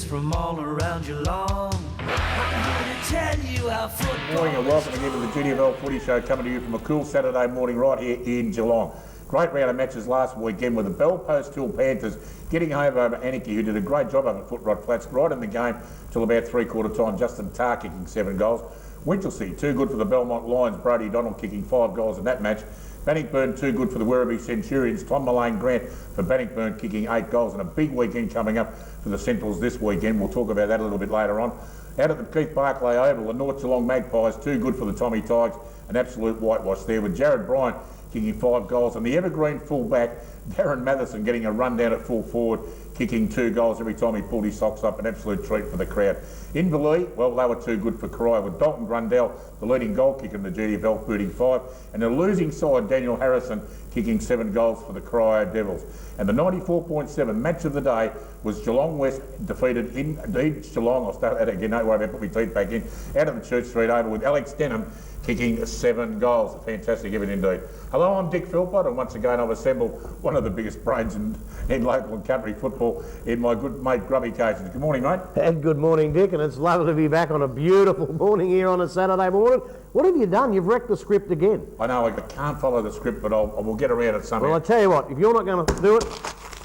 from all around Geelong. I'm here to tell you how football. Good morning and welcome again to the GDFL Footy Show, coming to you from a cool Saturday morning right here in Geelong. Great round of matches last weekend with the Bell Post Hill Panthers getting home over Anarchy, who did a great job over at Footrod Flats, right in the game till about three-quarter time. Justin Tarr kicking 7 goals. Winchelsea, too good for the Belmont Lions. Brody Donald kicking 5 goals in that match. Bannockburn, too good for the Werribee Centurions. Tom Mullane Grant for Bannockburn kicking 8 goals, and a big weekend coming up for the Centrals this weekend. We'll talk about that a little bit later on. Out at the Keith Barclay Oval, the North Geelong Magpies, too good for the Tommy Tigers. An absolute whitewash there with Jared Bryant kicking 5 goals, and the evergreen full-back Darren Matheson getting a run down at full forward, kicking 2 goals every time he pulled his socks up. An absolute treat for the crowd. Inverleigh, well, they were too good for Corio, with Dalton Grundell, the leading goal kicker in the GDFL, booting 5, and the losing side, Daniel Harrison, kicking 7 goals for the Corio Devils. And the 94.7 match of the day was Geelong West defeated East Geelong. I'll start that again, don't worry about putting my teeth back in. Out of the Church Street Oval with Alex Denham kicking 7 goals. A fantastic event indeed. Hello, I'm Dick Philkpott, and once again I've assembled one of the biggest brains in local and country football in my good mate Grubby Cations. Good morning, mate. And good morning, Dick, and it's lovely to be back on a beautiful morning here on a Saturday morning. What have you done? You've wrecked the script again. I know I can't follow the script, but I will get around it somehow. Well, I tell you what, if you're not going to do it,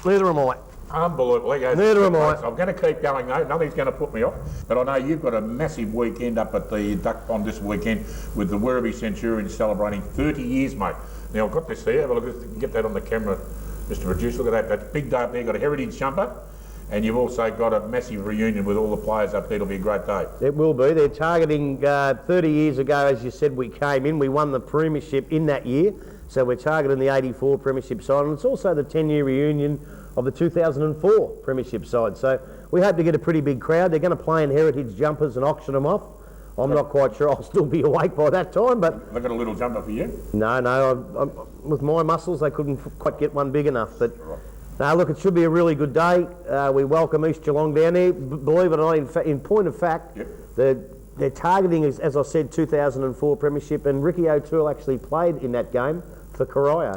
neither am I. Unbelievable. Neither am I. I'm going to keep going though. Nothing's going to put me off. But I know you've got a massive weekend up at the Duck Pond this weekend with the Werribee Centurions celebrating 30 years, mate. Now I've got this here. Have a look. Get that on the camera, Mr. Producer. Look at that. That's big day up there. Got a heritage jumper. And you've also got a massive reunion with all the players up there. It'll be a great day. It will be. They're targeting 30 years ago, as you said, we came in. We won the premiership in that year. So we're targeting the 84 premiership side. And it's also the 10-year reunion of the 2004 premiership side. So we hope to get a pretty big crowd. They're going to play in heritage jumpers and auction them off. I'm not quite sure I'll still be awake by that time, but... They've got a little jumper for you? No, with my muscles, they couldn't quite get one big enough. But no, look, it should be a really good day. We welcome East Geelong down there. Believe it or not, in point of fact, they're targeting, as I said, 2004 premiership, and Ricky O'Toole actually played in that game for Corio,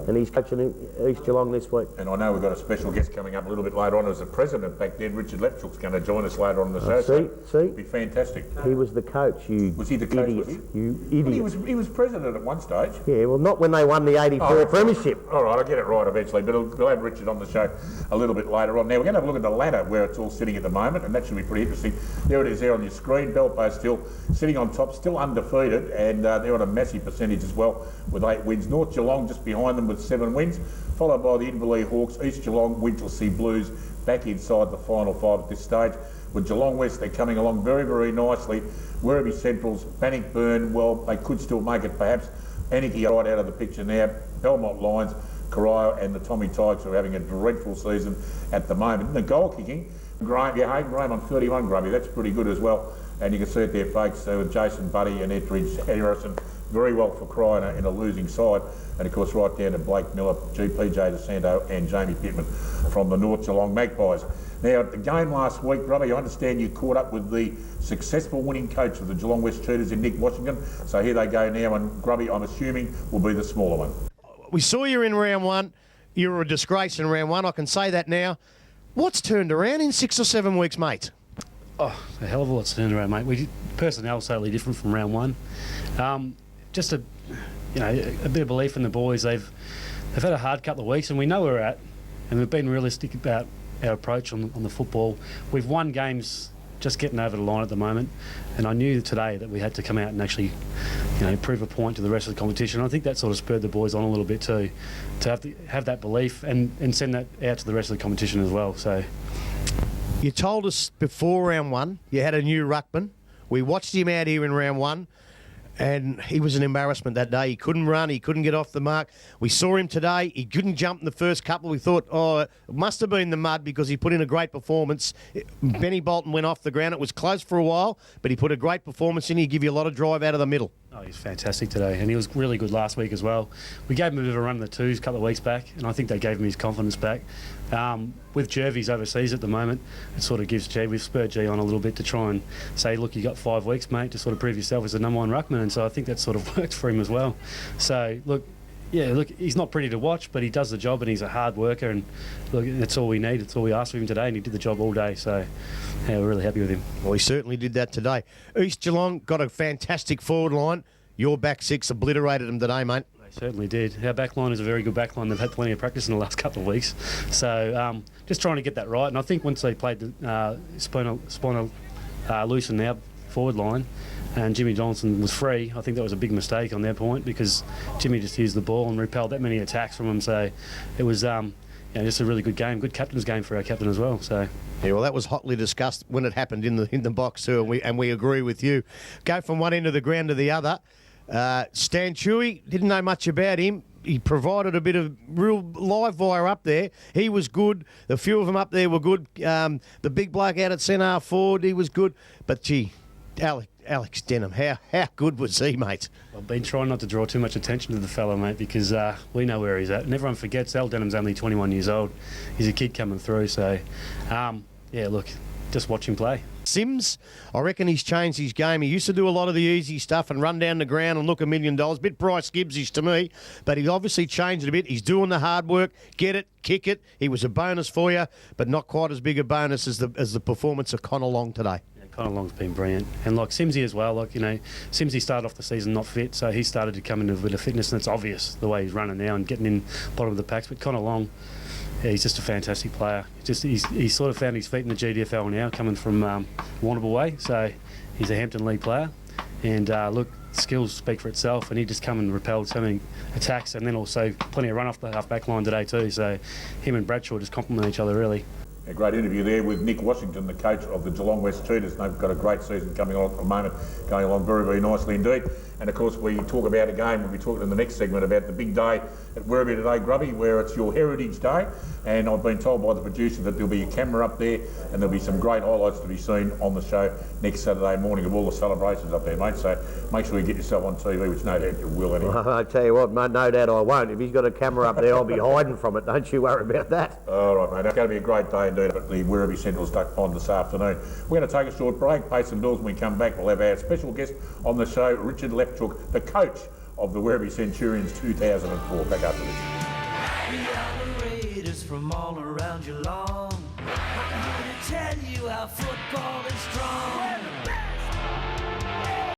and he's coaching East Geelong this week. And I know we've got a special guest coming up a little bit later on as the president back then. Richard Lewczuk's going to join us later on in the show. See? It'll be fantastic. He was the coach, Was he the coach, idiot. was he? You idiot. Well, he was president at one stage. Yeah, well, not when they won the 84 premiership. All right, I'll get it right eventually, but we'll have Richard on the show a little bit later on. Now, we're going to have a look at the ladder where it's all sitting at the moment, and that should be pretty interesting. There it is there on your screen. Bell Post still sitting on top, still undefeated, and they're on a massive percentage as well with 8 wins. North Geelong just behind them with 7 wins, followed by the Inverleigh Hawks, East Geelong, Winchelsea Blues back inside the final 5 at this stage. With Geelong West, they're coming along very, very nicely. Werribee Centrals, Bannockburn, well, they could still make it perhaps. Anarchy right out of the picture now. Belmont Lions, Corio and the Tommy Tigers are having a dreadful season at the moment. And the goal kicking, Graham on 31, Grubby, that's pretty good as well. And you can see it there, folks, with Jason Buddy and Etheridge Harrison, very well for Corio in a losing side. And of course right down to Blake Miller, PJ DeSanto and Jamie Pittman from the North Geelong Magpies. Now, at the game last week, Grubby, I understand you caught up with the successful winning coach of the Geelong West Cheetahs in Nick Washington. So here they go now, and Grubby, I'm assuming, will be the smaller one. We saw you in round 1. You were a disgrace in round 1. I can say that now. What's turned around in 6 or 7 weeks, mate? Oh, a hell of a lot's turned around, mate. Personnel totally different from round 1. Just a bit of belief in the boys. They've had a hard couple of weeks, and we know where we're at, and we've been realistic about our approach on the football. We've won games just getting over the line at the moment, and I knew today that we had to come out and actually, prove a point to the rest of the competition. I think that sort of spurred the boys on a little bit too, to have that belief and send that out to the rest of the competition as well. So, you told us before round 1 you had a new ruckman. We watched him out here in round 1. And he was an embarrassment that day. He couldn't run. He couldn't get off the mark. We saw him today. He couldn't jump in the first couple. We thought, it must have been the mud because he put in a great performance. Benny Bolton went off the ground. It was close for a while, but he put a great performance in. He give you a lot of drive out of the middle. Oh, he's fantastic today, and he was really good last week as well. We gave him a bit of a run in the twos a couple of weeks back, and I think they gave him his confidence back. With Jervy's overseas at the moment, it sort of gives G, we've spurred G on a little bit to try and say, look, you got 5 weeks, mate, to sort of prove yourself as the #1 ruckman, and so I think that sort of worked for him as well. So, look, yeah, look, he's not pretty to watch, but he does the job and he's a hard worker. And look, that's all we need. That's all we asked of him today, and he did the job all day. So, yeah, we're really happy with him. Well, he certainly did that today. East Geelong got a fantastic forward line. Your back six obliterated them today, mate. They certainly did. Our back line is a very good back line. They've had plenty of practice in the last couple of weeks. So, just trying to get that right. And I think once they played the Spinal loose in our forward line, and Jimmy Johnson was free, I think that was a big mistake on their point, because Jimmy just used the ball and repelled that many attacks from him. So it was just a really good game, good captain's game for our captain as well. So yeah, well, that was hotly discussed when it happened in the box too, and we agree with you. Go from one end of the ground to the other. Stan Chewy, didn't know much about him. He provided a bit of real live wire up there. He was good. The few of them up there were good. The big bloke out at centre forward, he was good. But gee, Alex Denham, how good was he, mate? I've been trying not to draw too much attention to the fellow, mate, because we know where he's at. And everyone forgets Al Denham's only 21 years old. He's a kid coming through. So, yeah, look, just watch him play. Sims, I reckon he's changed his game. He used to do a lot of the easy stuff and run down the ground and look $1 million. Bit Bryce Gibbsish to me, but he's obviously changed it a bit. He's doing the hard work, get it, kick it. He was a bonus for you, but not quite as big a bonus as the performance of Connor Long today. Connor Long's been brilliant. And like Simsy as well, Simsy started off the season not fit, so he started to come into a bit of fitness, and it's obvious the way he's running now and getting in bottom of the packs. But Connor Long, yeah, he's just a fantastic player. He's sort of found his feet in the GDFL now, coming from Warrnambool way, so he's a Hampton League player. And look, skills speak for itself, and he just come and repelled so many attacks, and then also plenty of run off the half-back line today too, so him and Bradshaw just complement each other really. A great interview there with Nick Washington, the coach of the Geelong West Cheetahs. They've got a great season coming on at the moment, going along very, very nicely indeed. And of course, we talk about a game, we'll be talking in the next segment about the big day at Werribee today, Grubby, where it's your Heritage Day. And I've been told by the producer that there'll be a camera up there and there'll be some great highlights to be seen on the show next Saturday morning of all the celebrations up there, mate. So make sure you get yourself on TV, which no doubt you will anyway. I tell you what, mate, no doubt I won't. If he's got a camera up there, I'll be hiding from it. Don't you worry about that. All right, mate. It's going to be a great day indeed at the Werribee Central Duck Pond this afternoon. We're going to take a short break, pay some bills. When we come back, we'll have our special guest on the show, Richard Lewczuk, the coach of the Werribee Centurions 2004. Back after this. We are the Raiders from all around Geelong. I'm here to tell you how football is strong.